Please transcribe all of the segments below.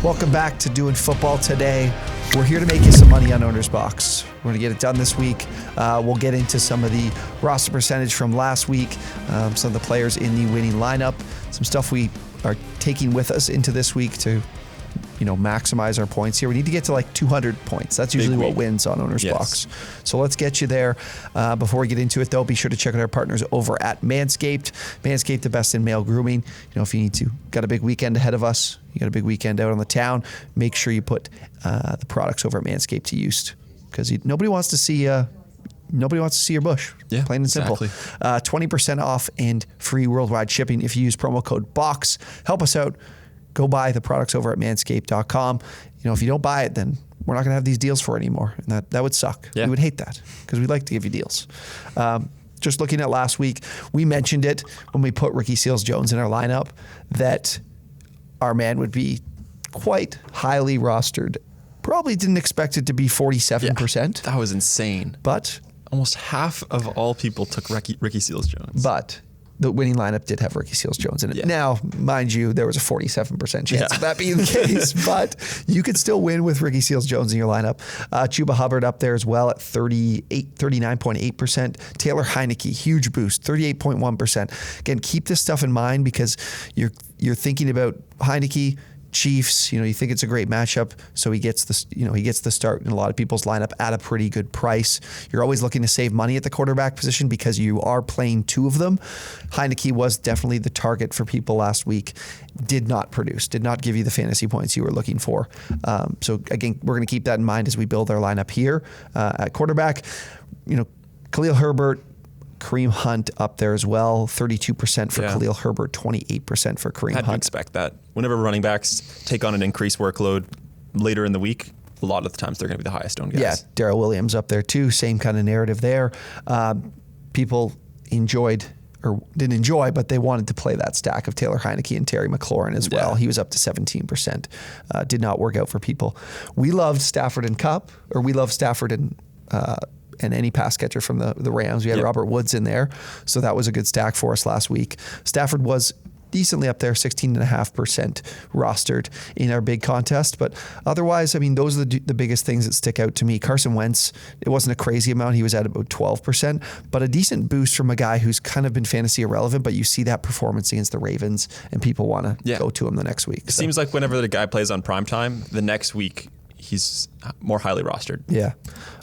Welcome back to Doing Football Today. We're here to make you some money on OwnersBox. We're going to get it done this week. We'll get into some of the roster percentage from last week, some of the players in the winning lineup, some stuff we are taking with us into this week to maximize our points here. We need to get to like 200 points. That's usually what wins on OwnersBox. Yes. So let's get you there. Before we get into it, though, be sure to check out our partners over at Manscaped. Manscaped, the best in male grooming. If you need to, got a big weekend ahead of us. You got a big weekend out on the town. Make sure you put the products over at Manscaped to use, because nobody wants to see your bush. Yeah, plain and simple. Exactly. 20% off and free worldwide shipping if you use promo code BOX. Help us out. Go buy the products over at manscaped.com. If you don't buy it, then we're not going to have these deals for anymore. And that would suck. Yeah. We would hate that because we'd like to give you deals. Just looking at last week, we mentioned it when we put Ricky Seals-Jones in our lineup that our man would be quite highly rostered. Probably didn't expect it to be 47%. That was insane. But almost half of all people took Ricky Seals-Jones. But the winning lineup did have Ricky Seals-Jones in it. Yeah. Now, mind you, there was a 47% chance of that being the case, but you could still win with Ricky Seals-Jones in your lineup. Chuba Hubbard up there as well at 39.8%. Taylor Heineke, huge boost, 38.1%. Again, keep this stuff in mind because you're thinking about Heineke, Chiefs, you think it's a great matchup, so he gets the start in a lot of people's lineup at a pretty good price. You're always looking to save money at the quarterback position because you are playing two of them. Heineke was definitely the target for people last week. Did not give you the fantasy points you were looking for. So again, we're going to keep that in mind as we build our lineup here at quarterback. Khalil Herbert, Kareem Hunt up there as well, 32% for Khalil Herbert, 28% for Kareem Hunt. I'd expect that. Whenever running backs take on an increased workload later in the week, a lot of the times they're going to be the highest owned guys. Yeah, Darrell Williams up there too, same kind of narrative there. People didn't enjoy, but they wanted to play that stack of Taylor Heineke and Terry McLaurin as well. He was up to 17%. Did not work out for people. We loved Stafford and Kupp, or we loved Stafford and any pass catcher from the Rams. We had Robert Woods in there, so that was a good stack for us last week. Stafford was decently up there, 16.5% rostered in our big contest, but otherwise, those are the biggest things that stick out to me. Carson Wentz, it wasn't a crazy amount. He was at about 12%, but a decent boost from a guy who's kind of been fantasy irrelevant, but you see that performance against the Ravens, and people want to go to him the next week. It seems like whenever the guy plays on primetime, the next week, he's more highly rostered. Yeah.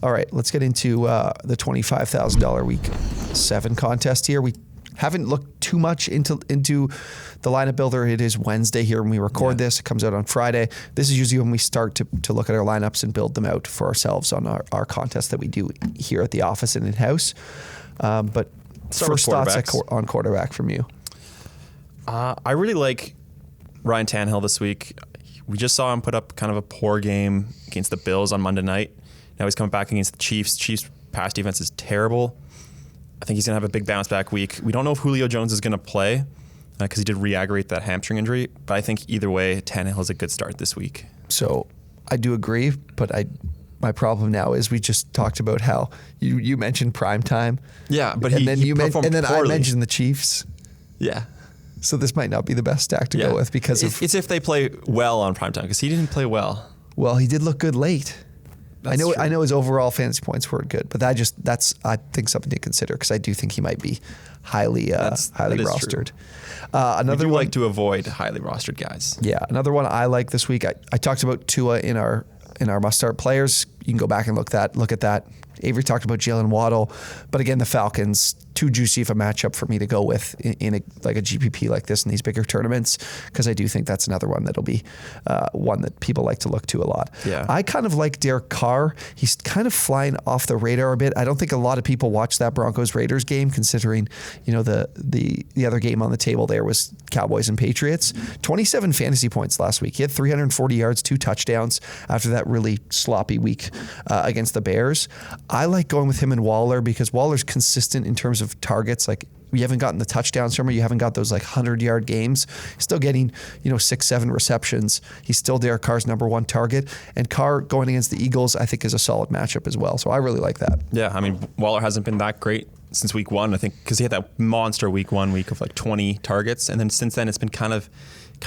All right, let's get into the $25,000 week 7 contest here. We haven't looked too much into the lineup builder. It is Wednesday here when we record this. It comes out on Friday. This is usually when we start to look at our lineups and build them out for ourselves on our contest that we do here at the office and in-house. But first thoughts on quarterback from you. I really like Ryan Tannehill this week. We just saw him put up kind of a poor game against the Bills on Monday night. Now he's coming back against the Chiefs. Chiefs' pass defense is terrible. I think he's going to have a big bounce back week. We don't know if Julio Jones is going to play because he did re-aggravate that hamstring injury, but I think either way, Tannehill is a good start this week. So I do agree, but my problem now is we just talked about how you mentioned prime time. Yeah, but I poorly. mentioned the Chiefs. Yeah. So this might not be the best stack to go with because it's if they play well on primetime, because he didn't play well. Well, he did look good late. I know his overall fantasy points weren't good, but that's I think something to consider because I do think he might be highly rostered. Another one, like to avoid highly rostered guys. Yeah, another one I like this week. I talked about Tua in our must start players. You can go back and look at that. Avery talked about Jaylen Waddle, but again, the Falcons, too juicy of a matchup for me to go with in a GPP like this in these bigger tournaments, because I do think that's another one that'll be one that people like to look to a lot. Yeah. I kind of like Derek Carr. He's kind of flying off the radar a bit. I don't think a lot of people watch that Broncos-Raiders game, considering the other game on the table there was Cowboys and Patriots. 27 fantasy points last week. He had 340 yards, 2 touchdowns after that really sloppy week against the Bears. I like going with him and Waller because Waller's consistent in terms of targets. Like, we haven't gotten the touchdowns from him. You haven't got those 100-yard games. He's still getting 6-7 receptions. He's still Derek Carr's number 1 target. And Carr going against the Eagles, I think, is a solid matchup as well. So I really like that. Yeah, Waller hasn't been that great since week 1, I think, because he had that monster week 1 week of 20 targets. And then since then, it's been kind of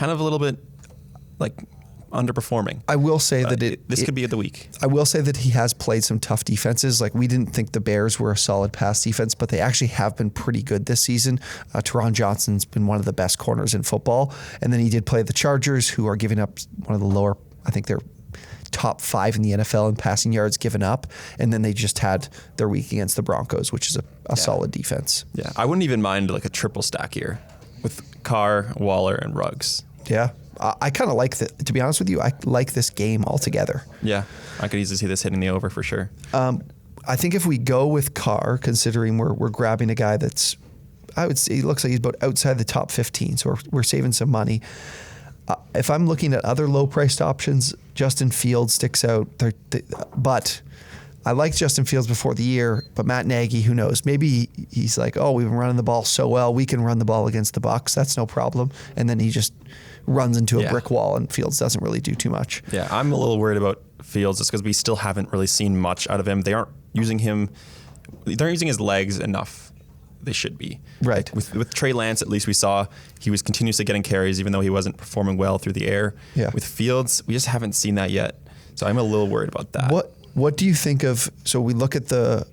a little bit underperforming. I will say that this could be the week. I will say that he has played some tough defenses. Like, we didn't think the Bears were a solid pass defense, but they actually have been pretty good this season. Tyron Johnson's been one of the best corners in football. And then he did play the Chargers, who are giving up one of the lower, I think they're top 5 in the NFL in passing yards given up. And then they just had their week against the Broncos, which is a solid defense. Yeah, I wouldn't even mind like a triple stack here with Carr, Waller, and Ruggs. Yeah. I kind of like that. To be honest with you, I like this game altogether. Yeah, I could easily see this hitting the over for sure. I think if we go with Carr, considering we're grabbing a guy that's, I would say, he looks like he's about outside the top 15, so we're saving some money. If I'm looking at other low-priced options, Justin Fields sticks out. But I liked Justin Fields before the year, but Matt Nagy, who knows? Maybe he's like, oh, we've been running the ball so well, we can run the ball against the Bucs. That's no problem. And then he just runs into a brick wall, and Fields doesn't really do too much. Yeah, I'm a little worried about Fields just because we still haven't really seen much out of him. They aren't using his legs enough. They should be. Right. With Trey Lance, at least we saw he was continuously getting carries, even though he wasn't performing well through the air. Yeah. With Fields, we just haven't seen that yet. So I'm a little worried about that. What do you think of? So we look at the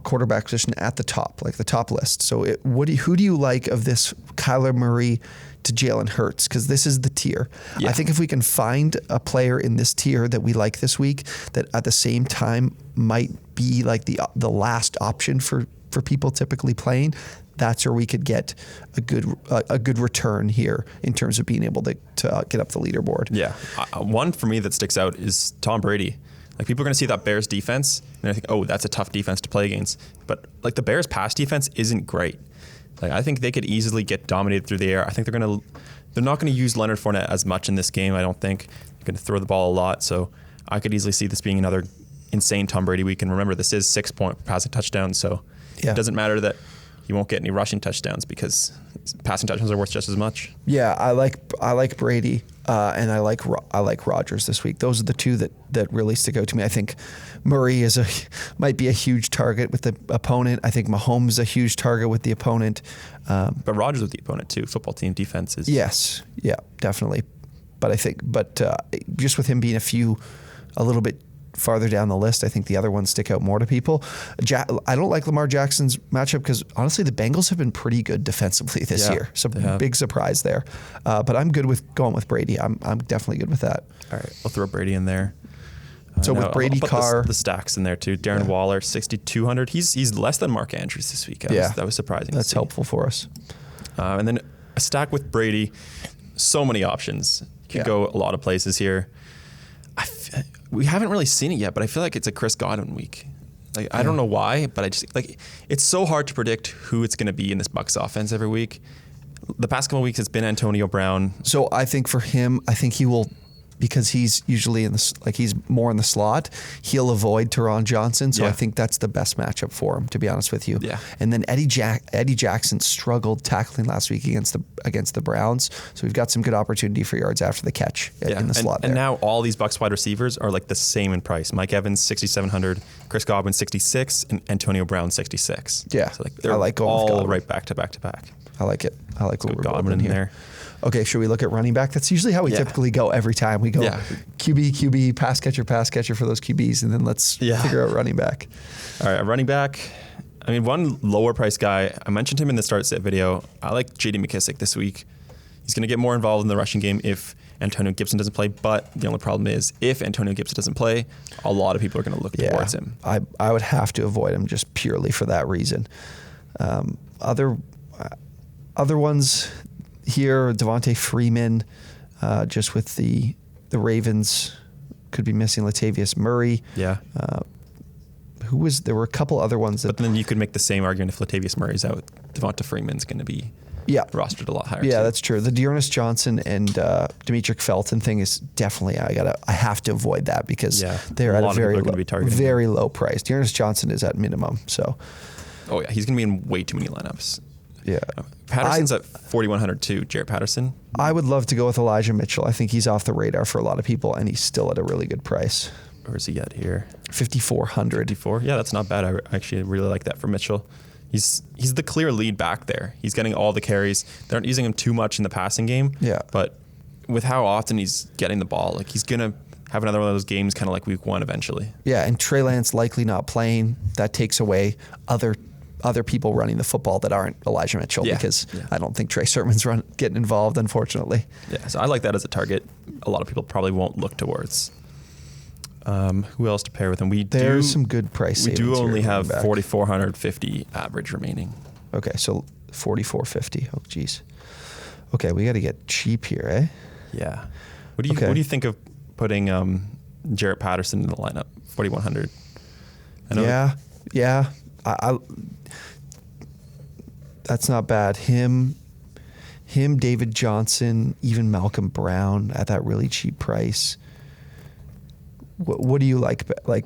quarterback position at the top, like the top list. So who do you like of this Kyler Murray to Jalen Hurts? Because this is the tier. Yeah. I think if we can find a player in this tier that we like this week, that at the same time might be like the last option for people typically playing, that's where we could get a good return here in terms of being able to get up the leaderboard. Yeah. One for me that sticks out is Tom Brady. Like, people are going to see that Bears defense and I think, oh, that's a tough defense to play against. But like, the Bears pass defense isn't great. Like, I think they could easily get dominated through the air. I think they're not going to use Leonard Fournette as much in this game. I don't think they're going to throw the ball a lot. So I could easily see this being another insane Tom Brady week. And remember, this is 6-point passing touchdowns. So it doesn't matter that he won't get any rushing touchdowns because passing touchdowns are worth just as much. Yeah, I like Brady and I like Rodgers this week. Those are the two that really stick out to me. I think Murray might be a huge target with the opponent. I think Mahomes is a huge target with the opponent. But Rodgers with the opponent too. Football team defenses. Yes, yeah, definitely. But I think, just with him being a little bit farther down the list, I think the other ones stick out more to people. I don't like Lamar Jackson's matchup because honestly, the Bengals have been pretty good defensively this year. So big surprise there. But I'm good with going with Brady. I'm definitely good with that. All right, I'll throw Brady in there. So with Brady, I'll put Carr, the stacks in there too. Darren Waller, 6,200. He's less than Mark Andrews this week. That was surprising. That's helpful for us. And then a stack with Brady. So many options. Could go a lot of places here. We haven't really seen it yet, but I feel like it's a Chris Godwin week. Like, I don't know why, but I just like, it's so hard to predict who it's going to be in this Bucs offense every week. The past couple of weeks it's been Antonio Brown. So I think for him, I think he will, because he's usually he's more in the slot, he'll avoid Tyron Johnson. So I think that's the best matchup for him, to be honest with you. Yeah. And then Eddie Jackson struggled tackling last week against the Browns. So we've got some good opportunity for yards after the catch in the slot there. And now all these Bucs wide receivers are like the same in price. Mike Evans, 6,700, Chris Godwin, 66, and Antonio Brown, 66. Yeah. So they're I like going with all Godwin. right back to back to back. I like it. I like what we're Godwin in in here. there. Okay, should we look at running back? That's usually how we typically go every time. We go QB, pass catcher for those QBs, and then let's figure out running back. All right, running back. I mean, one lower price guy, I mentioned him in the start set video. I like J.D. McKissic this week. He's going to get more involved in the rushing game if Antonio Gibson doesn't play, but the only problem is if Antonio Gibson doesn't play, a lot of people are going to look towards him. I would have to avoid him just purely for that reason. Other ones here, Devonte Freeman, just with the Ravens, could be missing Latavius Murray. Yeah. There were a couple other ones that. But then you could make the same argument if Latavius Murray's out, Devonta Freeman's going to be rostered a lot higher. Yeah, that's true. The Dearness Johnson and Demetric Felton thing is definitely I have to avoid that because they're at a very low price. Dearness Johnson is at minimum, so. Oh yeah, he's going to be in way too many lineups. Yeah. Patterson's at 4,100 too. Jarrett Patterson. I would love to go with Elijah Mitchell. I think he's off the radar for a lot of people, and he's still at a really good price. Where is he at here? 5,400. 54. Yeah, that's not bad. I actually really like that for Mitchell. He's the clear lead back there. He's getting all the carries. They aren't using him too much in the passing game. Yeah. But with how often he's getting the ball, like he's gonna have another one of those games, kind of like week 1 eventually. Yeah, and Trey Lance likely not playing. That takes away other people running the football that aren't Elijah Mitchell, because I don't think Trey Sermon's getting involved, unfortunately. Yeah, so I like that as a target. A lot of people probably won't look towards. Who else to pair with him? There's some good price We savings do only here have back. 4,450 average remaining. Okay, so 4,450. Oh, geez. Okay, we got to get cheap here, eh? Yeah. What do you think of putting Jarrett Patterson in the lineup? 4,100. Yeah. I that's not bad. Him, David Johnson, even Malcolm Brown at that really cheap price. What do you like? Like,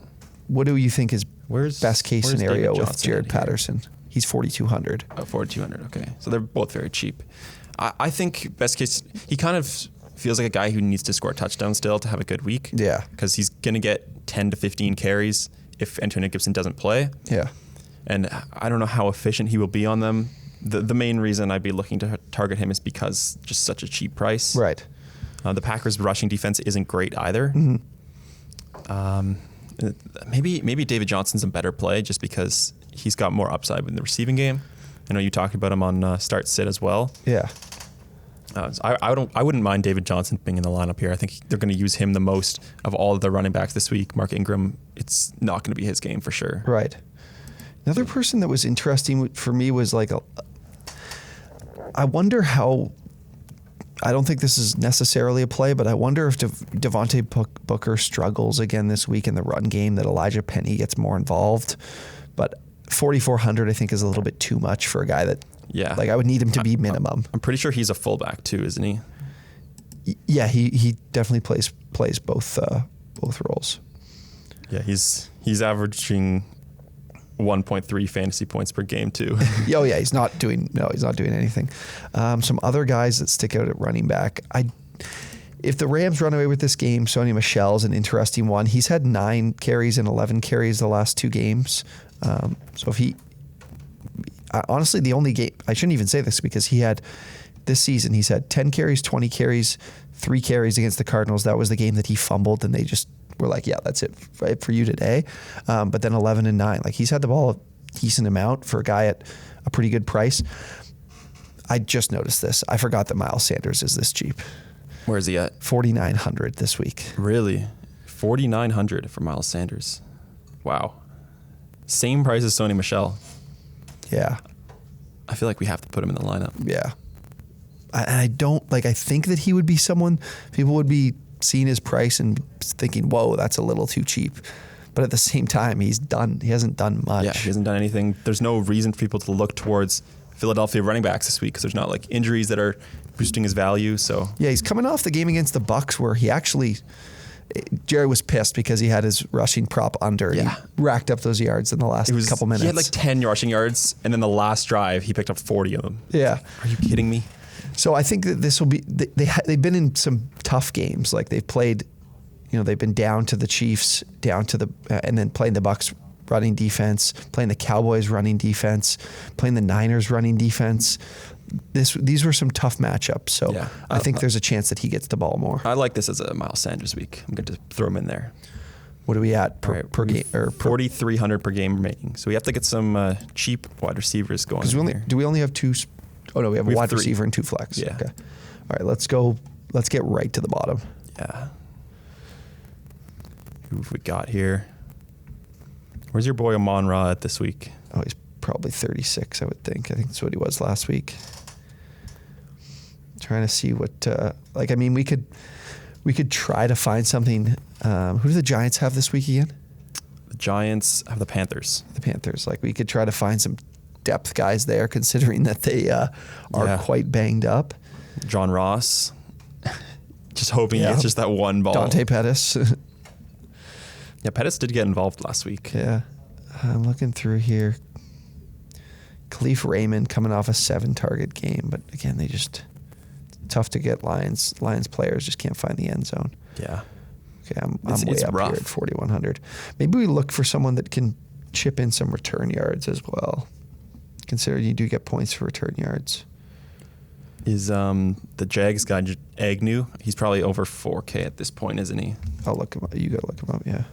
what do you think is best case scenario with Jared Patterson? He's 4,200. Oh, 4,200. Okay, so they're both very cheap. I think best case, he kind of feels like a guy who needs to score a touchdown still to have a good week. Yeah, because he's going to get 10 to 15 carries if Antonio Gibson doesn't play. Yeah, and I don't know how efficient he will be on them. The main reason I'd be looking to target him is because just such a cheap price. Right. The Packers' rushing defense isn't great either. Mm-hmm. Maybe David Johnson's a better play just because he's got more upside in the receiving game. I know you talked about him on start sit as well. Yeah. I wouldn't mind David Johnson being in the lineup here. I think they're going to use him the most of all of the running backs this week. Mark Ingram, it's not going to be his game for sure. Right. Another person that was interesting for me was like I wonder how. I don't think this is necessarily a play, but I wonder if Devonte Booker struggles again this week in the run game, that Elijah Penny gets more involved. But 4,400, I think, is a little bit too much for a guy that. Yeah. Like, I would need him to be minimum. I'm pretty sure he's a fullback too, isn't he? Yeah, he definitely plays both roles. Yeah, he's averaging 1.3 fantasy points per game too. Oh yeah, he's not doing anything. Some other guys that stick out at running back. If the Rams run away with this game, Sony Michelle is an interesting one. He's had 9 carries and 11 carries the last 2 games. So if he, honestly, the only game, I shouldn't even say this because this season he's had 10 carries, 20 carries, 3 carries against the Cardinals. That was the game that he fumbled and they just were like, yeah, that's it for you today. But then 11 and 9, like he's had the ball a decent amount for a guy at a pretty good price. I just noticed this. I forgot that Miles Sanders is this cheap. Where is he at? 4,900 this week. Really? 4,900 for Miles Sanders. Wow. Same price as Sony Michelle. Yeah. I feel like we have to put him in the lineup. Yeah. I think that he would be someone people would be seeing his price and thinking, whoa, that's a little too cheap. But at the same time, he hasn't done much. Yeah, he hasn't done anything. There's no reason for people to look towards Philadelphia running backs this week because there's not like injuries that are boosting his value. So yeah, he's coming off the game against the Bucs where he actually, Jared was pissed because he had his rushing prop under. Yeah. He racked up those yards in the last couple minutes. He had like 10 rushing yards, and then the last drive, he picked up 40 of them. Yeah. Are you kidding me? So I think that this will be, they've been in some tough games. Like they've played, they've been down to the Chiefs, and then playing the Bucs running defense, playing the Cowboys running defense, playing the Niners running defense. These were some tough matchups. So yeah. I think there's a chance that he gets the ball more. I like this as a Miles Sanders week. I'm going to throw him in there. What are we at per game? 4,300 per game remaining. So we have to get some cheap wide receivers going. Do we only have 2? Oh no, we have a wide 3 receiver and 2 flex. Yeah. Okay. All right, let's go. Let's get right to the bottom. Yeah. Who have we got here? Where's your boy Amon Ra at this week? Oh, he's probably 36, I would think. I think that's what he was last week. Trying to see what, we could try to find something. Who do the Giants have this week again? The Giants have the Panthers. The Panthers. We could try to find some depth guys there, considering that they are quite banged up. John Ross. Just hoping it's just that one ball. Dante Pettis. Yeah, Pettis did get involved last week. Yeah. I'm looking through here. Khalif Raymond coming off a 7-target game, but again, they just tough to get. Lions players just can't find the end zone. Yeah. Okay, I'm way up here at 4,100. Maybe we look for someone that can chip in some return yards as well. Considering you do get points for return yards. is the Jags guy, Agnew. He's probably over 4K at this point, isn't he? I'll look him up. You got to look him up, yeah.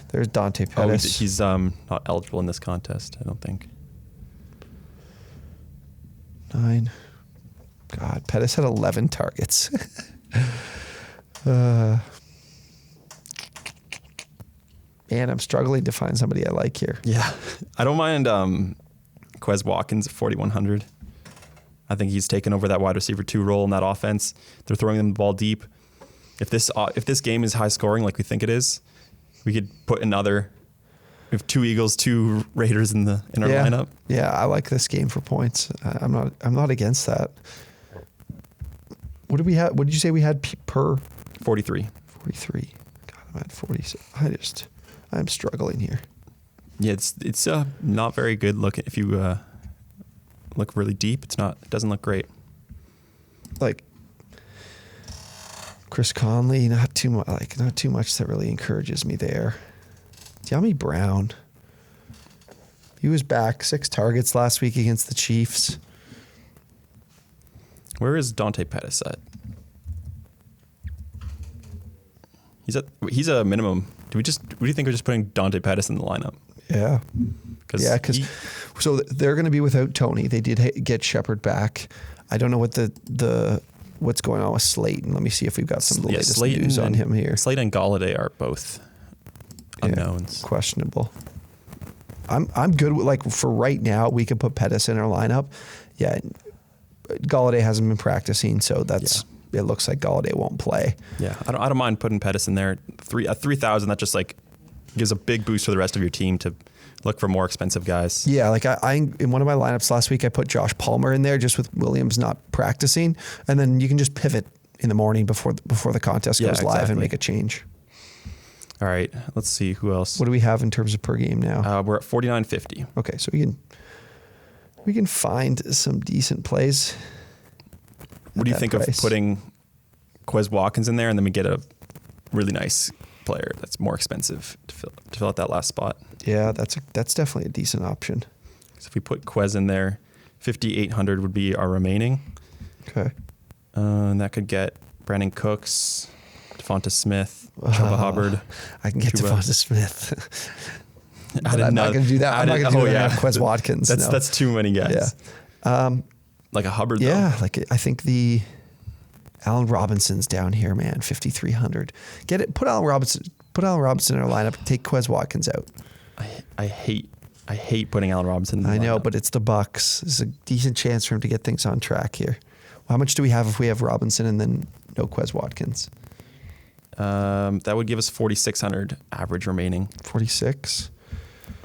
There's Devonte Oh, Pettis. he's not eligible in this contest, I don't think. 9. God, Pettis had 11 targets. Man, I'm struggling to find somebody I like here. Yeah. I don't mind Quez Watkins at 4,100. I think he's taken over that wide receiver 2 role in that offense. They're throwing them the ball deep. If this game is high scoring like we think it is, we could put another. We have 2 Eagles, 2 Raiders in our lineup. Yeah, I like this game for points. I'm not against that. What did we have? What did you say we had per? 43. 43. God, I'm at 46. I'm struggling here. Yeah, it's not very good looking. If you look really deep, it doesn't look great. Like Chris Conley, not too much that really encourages me there. De'Ami Brown. He was back, 6 targets last week against the Chiefs. Where is Devonte Pettis at? He's a minimum. Do you think we're just putting Devonte Pettis in the lineup? Yeah. Because so they're going to be without Tony. They did get Shepard back. I don't know what what's going on with Slayton. Let me see if we've got some of the latest news on him here. Slayton and Galladay are both unknowns. Questionable. I'm good with, for right now, we can put Pettis in our lineup. Yeah. Galladay hasn't been practicing, so it looks like Galladay won't play. Yeah. I don't mind putting Pettis in there. At 3,000, that just gives a big boost for the rest of your team to look for more expensive guys. Yeah, I in one of my lineups last week, I put Josh Palmer in there just with Williams not practicing, and then you can just pivot in the morning before the contest goes live and make a change. All right, let's see who else. What do we have in terms of per game now? We're at 49.50. Okay, so we can find some decent plays. What do you think of putting Quez Watkins in there, and then we get a really nice player that's more expensive to fill out that last spot? Yeah, that's definitely a decent option. So if we put Quez in there, 5,800 would be our remaining. Okay. And that could get Brandon Cooks, Devonta Smith, Chuba Hubbard. I can get Devonta Smith. I'm not going to do that. I'm not going to do that. Quez Watkins. That's too many guys. Yeah. Like a Hubbard. Yeah. Though. I think the Allen Robinson's down here, man. 5,300. Get it. Put Allen Robinson in our lineup. Take Quez Watkins out. I hate putting Allen Robinson in the lineup. I know, but it's the Bucs. There's a decent chance for him to get things on track here. Well, how much do we have if we have Robinson and then no Quez Watkins? That would give us 4,600 average remaining. 46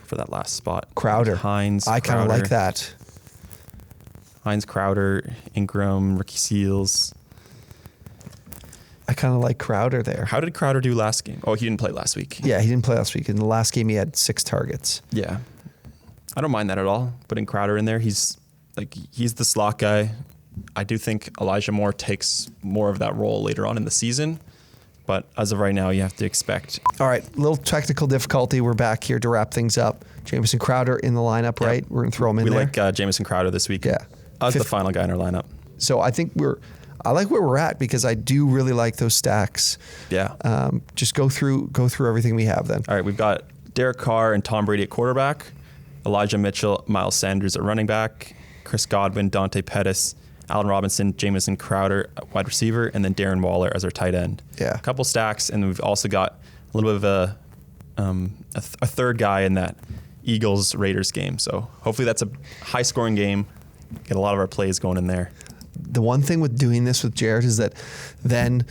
for that last spot. Crowder. Hines. I kind of like that. Hines, Crowder, Ingram, Ricky Seals. I kind of like Crowder there. How did Crowder do last game? Oh, he didn't play last week. Yeah, he didn't play last week. In the last game, he had 6 targets. Yeah. I don't mind that at all. Putting Crowder in there, he's the slot guy. I do think Elijah Moore takes more of that role later on in the season. But as of right now, you have to expect. All right, little technical difficulty. We're back here to wrap things up. Jameson Crowder in the lineup, right? Yep. We're going to throw him in there. We like Jameson Crowder this week. Yeah. As the final guy in our lineup. So I think I like where we're at because I do really like those stacks. Yeah. Just go through everything we have then. All right, we've got Derek Carr and Tom Brady at quarterback, Elijah Mitchell, Miles Sanders at running back, Chris Godwin, Devonte Pettis, Allen Robinson, Jameson Crowder at wide receiver, and then Darren Waller as our tight end. Yeah. A couple stacks, and we've also got a little bit of a third guy in that Eagles-Raiders game. So hopefully that's a high-scoring game. Get a lot of our plays going in there. The one thing with doing this with Jared is that then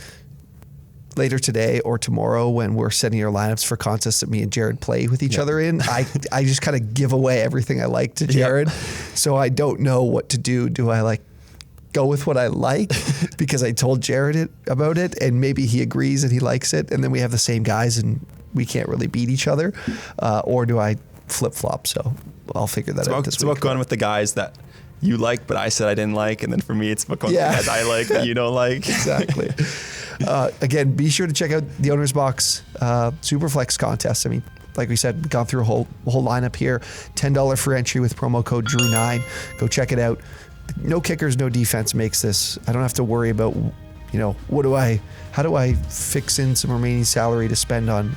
later today or tomorrow when we're setting our lineups for contests that me and Jared play with each other in, I just kind of give away everything I like to Jared. So I don't know what to do. Do I go with what I like because I told Jared about it and maybe he agrees and he likes it and then we have the same guys and we can't really beat each other? Or do I flip-flop? So I'll figure that out this week. It's about going with the guys that you like, but I said I didn't like. And then for me, it's about going with the guys I like that you don't like. Exactly. Again, be sure to check out the OwnersBox SuperFlex contest. I mean, like we said, we've gone through a whole lineup here. $10 for entry with promo code Drew9. Go check it out. no kickers, no defense makes this. I don't have to worry about, how do I fix in some remaining salary to spend on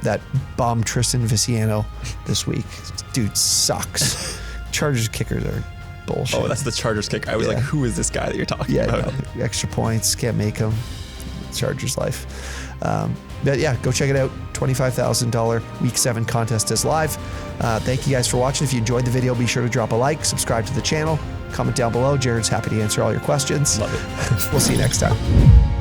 that bum Tristan Viciano this week. Dude sucks. Chargers kickers are bullshit. Oh, that's the Chargers kicker. I was like, who is this guy that you're talking about? No, extra points, can't make them. Chargers life. But yeah, go check it out. $25,000 Week 7 contest is live. Thank you guys for watching. If you enjoyed the video, be sure to drop a like, subscribe to the channel, comment down below. Jared's happy to answer all your questions. Love it. We'll see you next time.